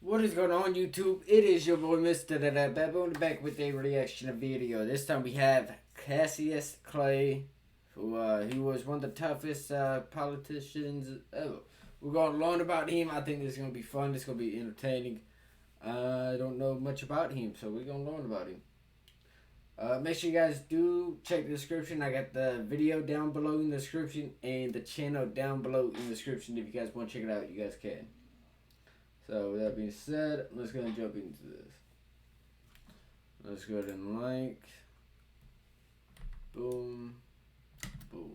What is going on, YouTube? It is your boy MrBaboon back with a reaction video. This time we have Cassius Clay, who he was one of the toughest politicians ever. We're going to learn about him. I think this is going to be fun. This is going to be entertaining. I don't know much about him, so we're going to learn about him. Make sure you guys do check the description. I got the video down below in the description and the channel down below in the description. If you guys want to check it out, you guys can. So with that being said, let's go and jump into this. Let's go ahead and like. Boom. Boom.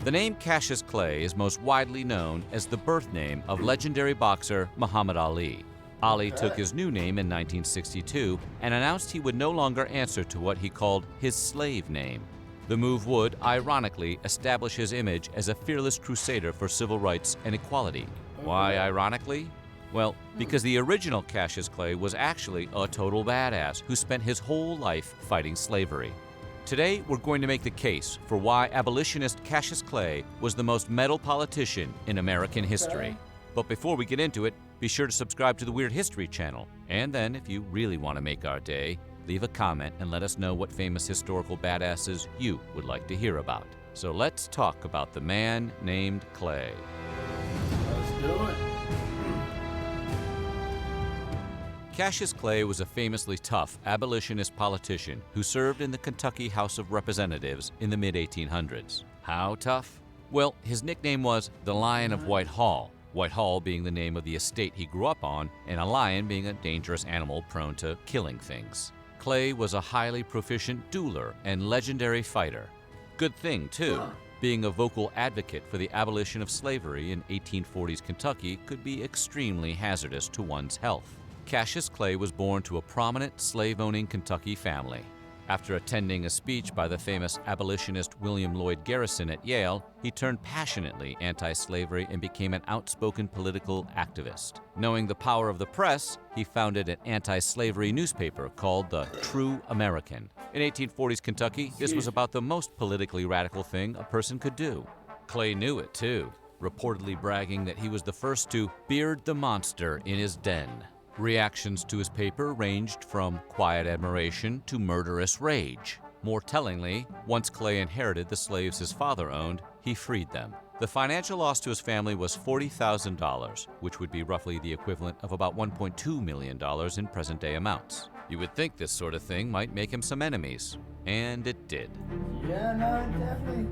The name Cassius Clay is most widely known as the birth name of legendary boxer Muhammad Ali. Ali took his new name in 1962 and announced he would no longer answer to what he called his slave name. The move would, ironically, establish his image as a fearless crusader for civil rights and equality. Why ironically? Well, because the original Cassius Clay was actually a total badass who spent his whole life fighting slavery. Today, we're going to make the case for why abolitionist Cassius Clay was the most metal politician in American history. But before we get into it, be sure to subscribe to the Weird History channel. And then, if you really want to make our day, leave a comment and let us know what famous historical badasses you would like to hear about. So let's talk about the man named Clay. Let's do it. Cassius Clay was a famously tough abolitionist politician who served in the Kentucky House of Representatives in the mid-1800s. How tough? Well, his nickname was the Lion of Whitehall, Whitehall being the name of the estate he grew up on, and a lion being a dangerous animal prone to killing things. Clay was a highly proficient dueler and legendary fighter. Good thing, too. Being a vocal advocate for the abolition of slavery in 1840s Kentucky could be extremely hazardous to one's health. Cassius Clay was born to a prominent slave-owning Kentucky family. After attending a speech by the famous abolitionist William Lloyd Garrison at Yale, he turned passionately anti-slavery and became an outspoken political activist. Knowing the power of the press, he founded an anti-slavery newspaper called the True American. In 1840s Kentucky, this was about the most politically radical thing a person could do. Clay knew it too, reportedly bragging that he was the first to beard the monster in his den. Reactions to his paper ranged from quiet admiration to murderous rage. More tellingly, once Clay inherited the slaves his father owned, he freed them. The financial loss to his family was $40,000, which would be roughly the equivalent of about $1.2 million in present-day amounts. You would think this sort of thing might make him some enemies, and it did. Yeah, no, definitely.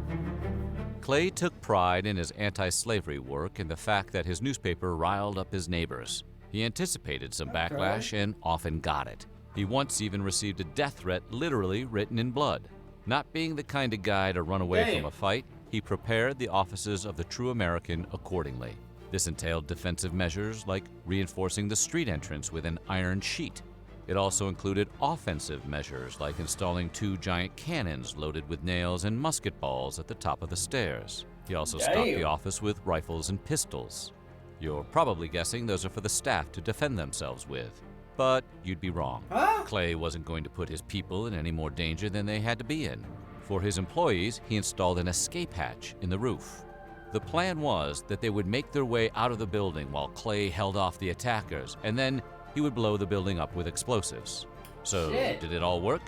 Clay took pride in his anti-slavery work and the fact that his newspaper riled up his neighbors. He anticipated some backlash and often got it. He once even received a death threat literally written in blood. Not being the kind of guy to run away from a fight, he prepared the offices of the True American accordingly. This entailed defensive measures like reinforcing the street entrance with an iron sheet. It also included offensive measures like installing 2 giant cannons loaded with nails and musket balls at the top of the stairs. He also stocked the office with rifles and pistols. You're probably guessing those are for the staff to defend themselves with. But you'd be wrong. Clay wasn't going to put his people in any more danger than they had to be in. For his employees, he installed an escape hatch in the roof. The plan was that they would make their way out of the building while Clay held off the attackers, and then he would blow the building up with explosives. So, did it all work?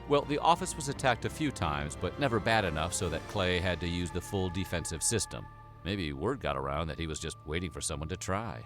Well, the office was attacked a few times, but never bad enough so that Clay had to use the full defensive system. Maybe word got around that he was just waiting for someone to try.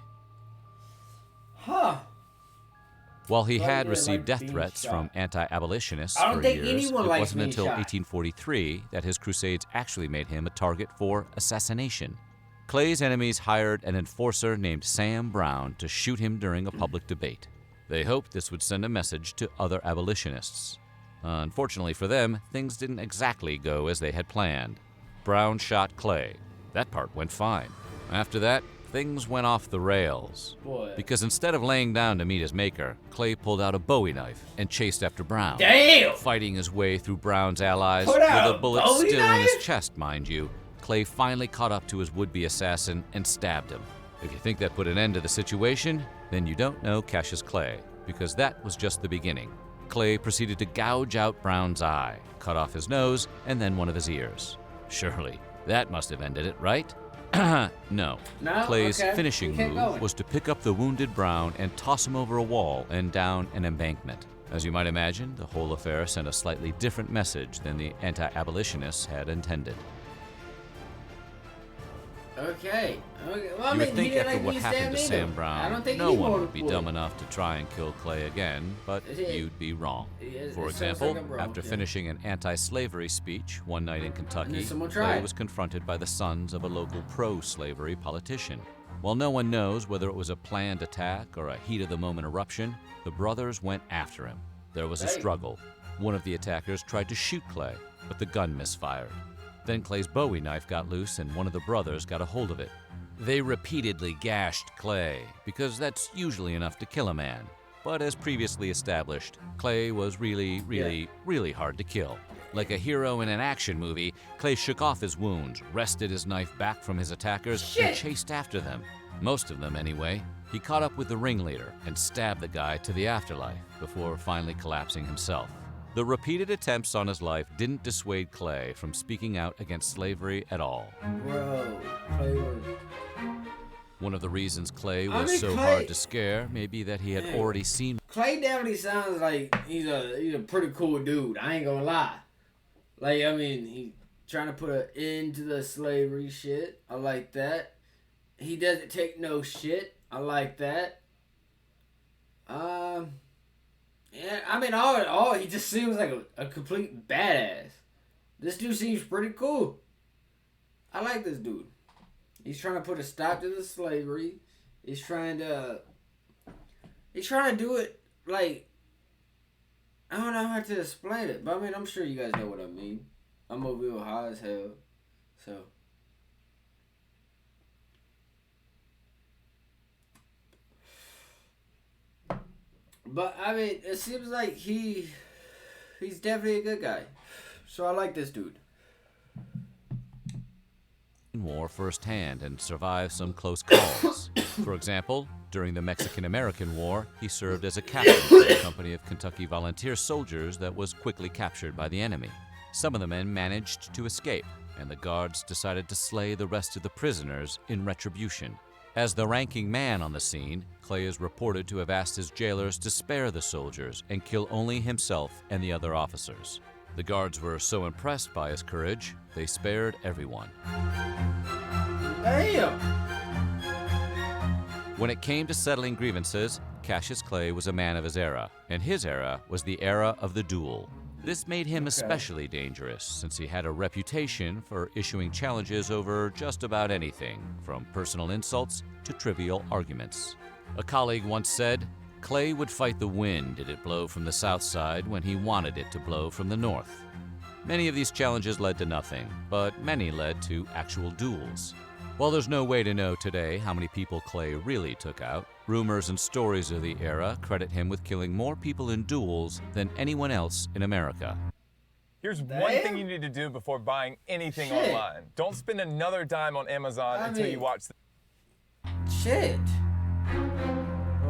While he had received death threats from anti-abolitionists for years, it wasn't until 1843 that his crusades actually made him a target for assassination. Clay's enemies hired an enforcer named Sam Brown to shoot him during a public debate. They hoped this would send a message to other abolitionists. Unfortunately for them, things didn't exactly go as they had planned. Brown shot Clay. That part went fine. After that, things went off the rails. Because instead of laying down to meet his maker, Clay pulled out a Bowie knife and chased after Brown. Fighting his way through Brown's allies, with a bullet still in his chest, mind you, Clay finally caught up to his would-be assassin and stabbed him. If you think that put an end to the situation, then you don't know Cassius Clay, because that was just the beginning. Clay proceeded to gouge out Brown's eye, cut off his nose, and then one of his ears. Surely, that must have ended it, right? No. No? Clay's Okay. finishing Keep move going. was to pick up the wounded Brown and toss him over a wall and down an embankment. As you might imagine, the whole affair sent a slightly different message than the anti-abolitionists had intended. Okay. Okay. Well, I You mean, would think he didn't after like what me happened stabbing to Sam either. I Brown, don't think no he one wanted would be to. dumb enough to try and kill Clay again, but Yeah. you'd be wrong. Yeah, For it sounds example, like I'm wrong, after yeah. finishing an anti-slavery speech one night in Kentucky, someone Clay tried. was confronted by the sons of a local pro-slavery politician. While no one knows whether it was a planned attack or a heat-of-the-moment eruption, the brothers went after him. There was a Hey. struggle. One of the attackers tried to shoot Clay, but the gun misfired. Then Clay's Bowie knife got loose and one of the brothers got a hold of it. They repeatedly gashed Clay, because that's usually enough to kill a man. But as previously established, Clay was really hard to kill. Like a hero in an action movie, Clay shook off his wounds, wrested his knife back from his attackers, and chased after them. Most of them, anyway. He caught up with the ringleader and stabbed the guy to the afterlife before finally collapsing himself. The repeated attempts on his life didn't dissuade Clay from speaking out against slavery at all. Bro, Clay was... One of the reasons Clay was mean, so Clay- hard to scare may be that he had Man. already seen Clay definitely sounds like he's a pretty cool dude. I ain't gonna lie. Like, I mean, he trying to put an end to the slavery shit. I like that. He doesn't take no shit. I like that. Yeah, I mean, all he just seems like a complete badass. This dude seems pretty cool. I like this dude. He's trying to put a stop to the slavery. He's trying to do it like, I don't know how to explain it, but I mean, I'm sure you guys know what I mean. I'm over here high as hell, so. But I mean, it seems like he's definitely a good guy. So I like this dude. war firsthand and survived some close calls. For example, during the Mexican-American War, he served as a captain for a company of Kentucky volunteer soldiers that was quickly captured by the enemy. Some of the men managed to escape, and the guards decided to slay the rest of the prisoners in retribution. As the ranking man on the scene, Clay is reported to have asked his jailers to spare the soldiers and kill only himself and the other officers. The guards were so impressed by his courage, they spared everyone. Damn! When it came to settling grievances, Cassius Clay was a man of his era, and his era was the era of the duel. This made him especially dangerous, since he had a reputation for issuing challenges over just about anything, from personal insults to trivial arguments. A colleague once said, Clay would fight the wind did it blow from the south side when he wanted it to blow from the north. Many of these challenges led to nothing, but many led to actual duels. While there's no way to know today how many people Clay really took out, rumors and stories of the era credit him with killing more people in duels than anyone else in America. Here's one thing you need to do before buying anything Shit. online. Don't spend another dime on Amazon until you watch the Shit.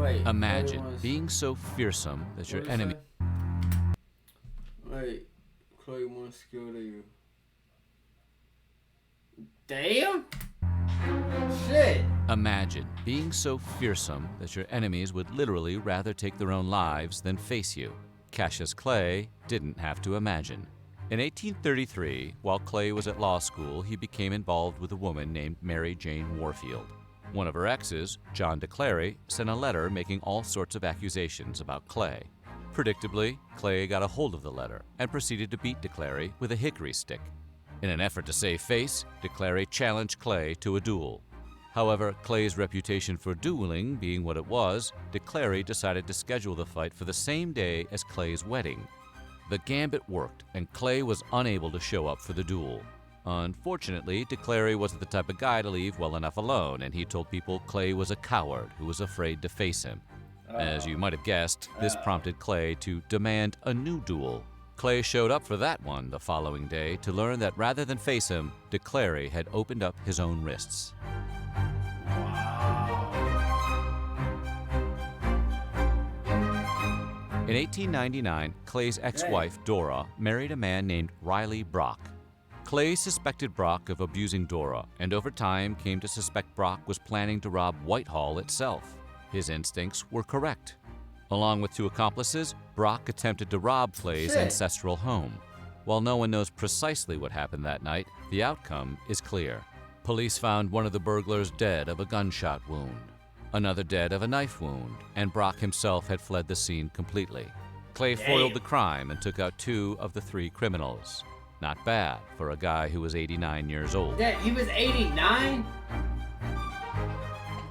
Wait. Imagine being so fearsome that your enemy... Wait. Clay wants to kill you. Damn? Shit. Imagine being so fearsome that your enemies would literally rather take their own lives than face you. Cassius Clay didn't have to imagine. In 1833, while Clay was at law school, he became involved with a woman named Mary Jane Warfield. One of her exes, John DeClary, sent a letter making all sorts of accusations about Clay. Predictably, Clay got a hold of the letter and proceeded to beat DeClary with a hickory stick. In an effort to save face, DeClary challenged Clay to a duel. However, Clay's reputation for dueling being what it was, DeClary decided to schedule the fight for the same day as Clay's wedding. The gambit worked, and Clay was unable to show up for the duel. Unfortunately, DeClary wasn't the type of guy to leave well enough alone, and he told people Clay was a coward who was afraid to face him. As you might have guessed, this prompted Clay to demand a new duel. Clay showed up for that one the following day to learn that rather than face him, DeClary had opened up his own wrists. In 1899, Clay's ex-wife, Dora, married a man named Riley Brock. Clay suspected Brock of abusing Dora, and over time came to suspect Brock was planning to rob Whitehall itself. His instincts were correct. Along with 2 accomplices, Brock attempted to rob Clay's ancestral home. While no one knows precisely what happened that night, the outcome is clear. Police found one of the burglars dead of a gunshot wound, another dead of a knife wound, and Brock himself had fled the scene completely. Clay foiled the crime and took out 2 of the 3 criminals. Not bad for a guy who was 89 years old. Dad, he was 89?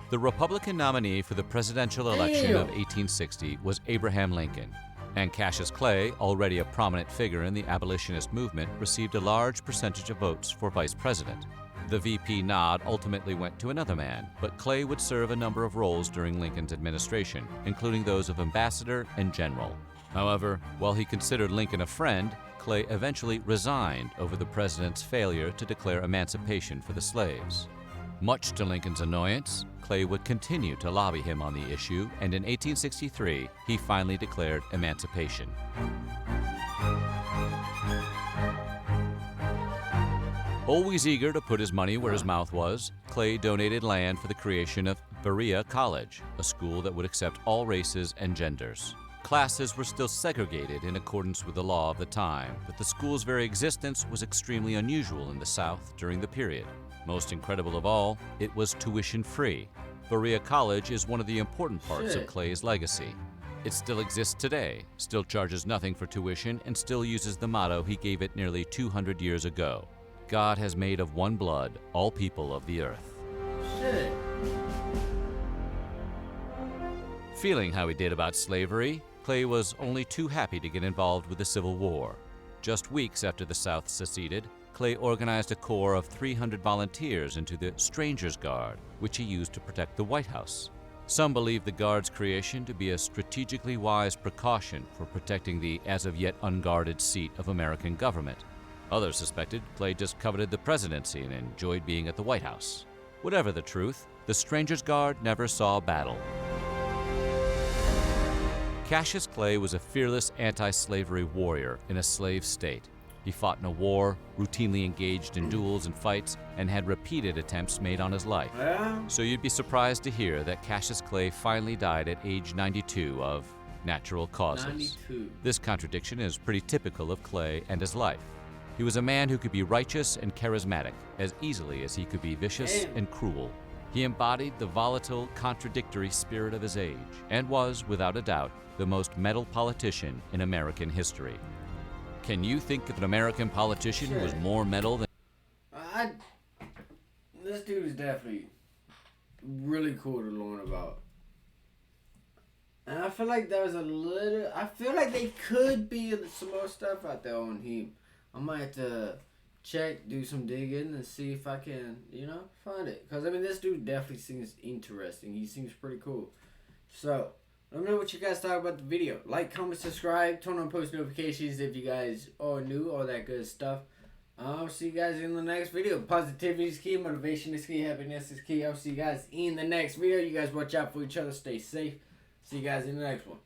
The Republican nominee for the presidential election of 1860 was Abraham Lincoln, and Cassius Clay, already a prominent figure in the abolitionist movement, received a large percentage of votes for vice president. The VP nod ultimately went to another man, but Clay would serve a number of roles during Lincoln's administration, including those of ambassador and general. However, while he considered Lincoln a friend, Clay eventually resigned over the president's failure to declare emancipation for the slaves. Much to Lincoln's annoyance, Clay would continue to lobby him on the issue, and in 1863, he finally declared emancipation. Always eager to put his money where his mouth was, Clay donated land for the creation of Berea College, a school that would accept all races and genders. Classes were still segregated in accordance with the law of the time, but the school's very existence was extremely unusual in the South during the period. Most incredible of all, it was tuition-free. Berea College is one of the important parts of Clay's legacy. It still exists today, still charges nothing for tuition, and still uses the motto he gave it nearly 200 years ago: God has made of one blood all people of the earth. Shit. Feeling how he did about slavery, Clay was only too happy to get involved with the Civil War. Just weeks after the South seceded, Clay organized a corps of 300 volunteers into the Strangers Guard, which he used to protect the White House. Some believe the Guard's creation to be a strategically wise precaution for protecting the as-of-yet unguarded seat of American government. Others suspected Clay just coveted the presidency and enjoyed being at the White House. Whatever the truth, the Strangers Guard never saw battle. Cassius Clay was a fearless anti-slavery warrior in a slave state. He fought in a war, routinely engaged in duels and fights, and had repeated attempts made on his life. So you'd be surprised to hear that Cassius Clay finally died at age 92 of natural causes. 92. This contradiction is pretty typical of Clay and his life. He was a man who could be righteous and charismatic as easily as he could be vicious and cruel. He embodied the volatile, contradictory spirit of his age and was, without a doubt, the most meddled politician in American history. Can you think of an American politician who was more meddled than... This dude is definitely really cool to learn about. And I feel like there was I feel like they could be some more stuff out there on him. I might have to check, do some digging, and see if I can, find it. Because, this dude definitely seems interesting. He seems pretty cool. So, let me know what you guys thought about the video. Like, comment, subscribe, turn on post notifications if you guys are new, all that good stuff. I'll see you guys in the next video. Positivity is key, motivation is key, happiness is key. I'll see you guys in the next video. You guys watch out for each other, stay safe. See you guys in the next one.